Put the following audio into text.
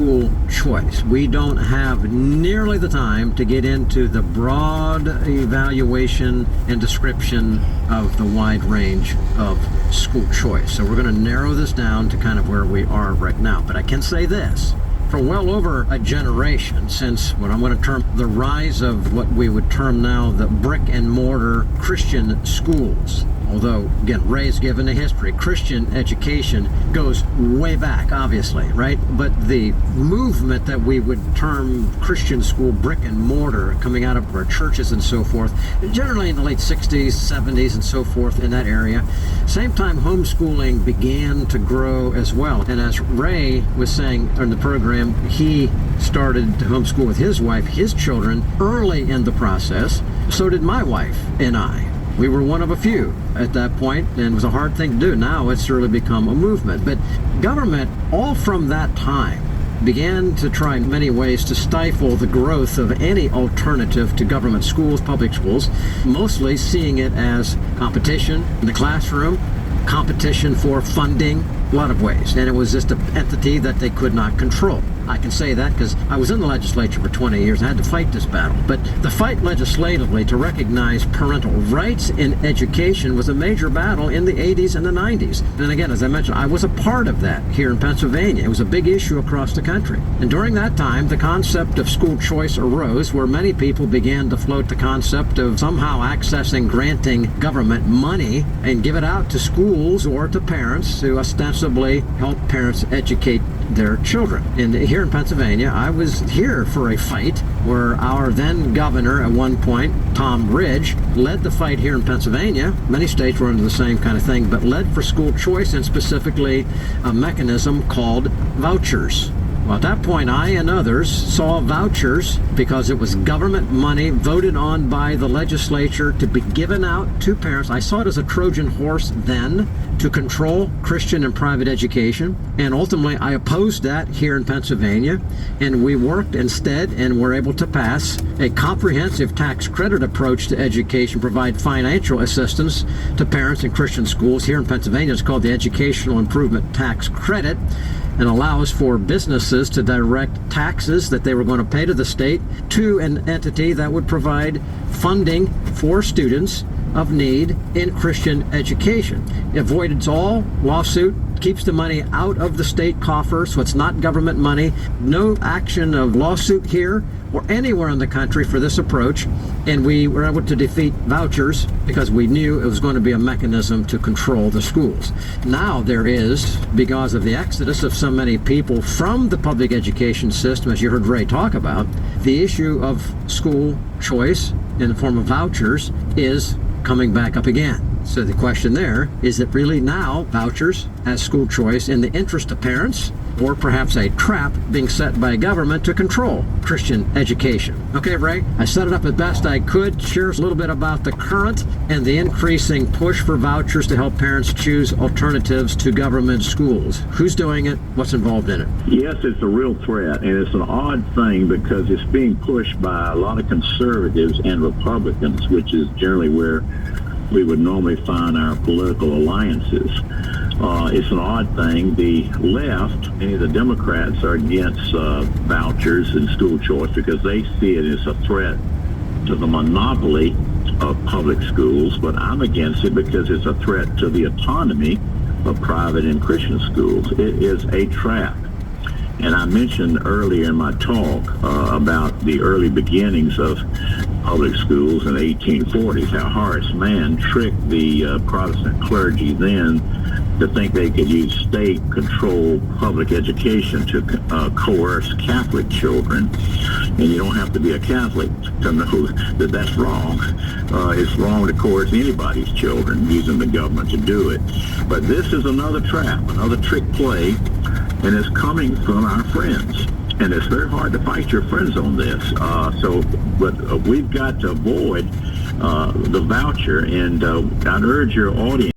school choice. We don't have nearly the time to get into the broad evaluation and description of the wide range of school choice. So we're going to narrow this down to kind of where we are right now. But I can say this. For well over a generation, since what I'm going to term the rise of what we would term now the brick and mortar Christian schools, although, again, Ray's given a history. Christian education goes way back, obviously, right? But the movement that we would term Christian school, brick and mortar, coming out of our churches and so forth, generally in the late 60s, 70s, and so forth in that area. Same time, homeschooling began to grow as well. And as Ray was saying in the program, he started to homeschool with his wife, his children, early in the process. So did my wife and I. We were one of a few at that point, and it was a hard thing to do. Now it's really become a movement. But government, all from that time, began to try in many ways to stifle the growth of any alternative to government schools, public schools, mostly seeing it as competition in the classroom, competition for funding, a lot of ways. And it was just an entity that they could not control. I can say that because I was in the legislature for 20 years and I had to fight this battle. But the fight legislatively to recognize parental rights in education was a major battle in the 80s and the 90s. And again, as I mentioned, I was a part of that here in Pennsylvania. It was a big issue across the country. And during that time, the concept of school choice arose, where many people began to float the concept of somehow accessing, granting government money and give it out to schools or to parents to ostensibly help parents educate their children. And here in Pennsylvania, I was here for a fight where our then governor at one point, Tom Ridge, led the fight here in Pennsylvania. Many states were under the same kind of thing, but led for school choice and specifically a mechanism called vouchers. Well, at that point, I and others saw vouchers because it was government money voted on by the legislature to be given out to parents. I saw it as a Trojan horse then to control Christian and private education. And ultimately, I opposed that here in Pennsylvania. And we worked instead and were able to pass a comprehensive tax credit approach to education, provide financial assistance to parents in Christian schools. Here in Pennsylvania, it's called the Educational Improvement Tax Credit, and allows for businesses to direct taxes that they were going to pay to the state to an entity that would provide funding for students of need in Christian education. It avoids all lawsuit, keeps the money out of the state coffer, so it's not government money. No action of lawsuit here or anywhere in the country for this approach, and we were able to defeat vouchers because we knew it was going to be a mechanism to control the schools. Now there is, because of the exodus of so many people from the public education system, as you heard Ray talk about, the issue of school choice in the form of vouchers is coming back up again. So the question there, is it really now vouchers as school choice in the interest of parents, or perhaps a trap being set by government to control Christian education? Okay, Ray, I set it up as best I could. Share us a little bit about the current and the increasing push for vouchers to help parents choose alternatives to government schools. Who's doing it? What's involved in it? Yes, it's a real threat, and it's an odd thing because it's being pushed by a lot of conservatives and Republicans, which is generally where we would normally find our political alliances. It's an odd thing. The left, many of the Democrats, are against vouchers and school choice because they see it as a threat to the monopoly of public schools, but I'm against it because it's a threat to the autonomy of private and Christian schools. It is a trap. And I mentioned earlier in my talk about the early beginnings of public schools in the 1840s, how Horace Mann tricked the Protestant clergy then to think they could use state-controlled public education to coerce Catholic children. And you don't have to be a Catholic to know that that's wrong. It's wrong to coerce anybody's children using the government to do it. But this is another trap, another trick play, and it's coming from our friends. And it's very hard to fight your friends on this. But we've got to avoid the voucher, and I'd urge your audience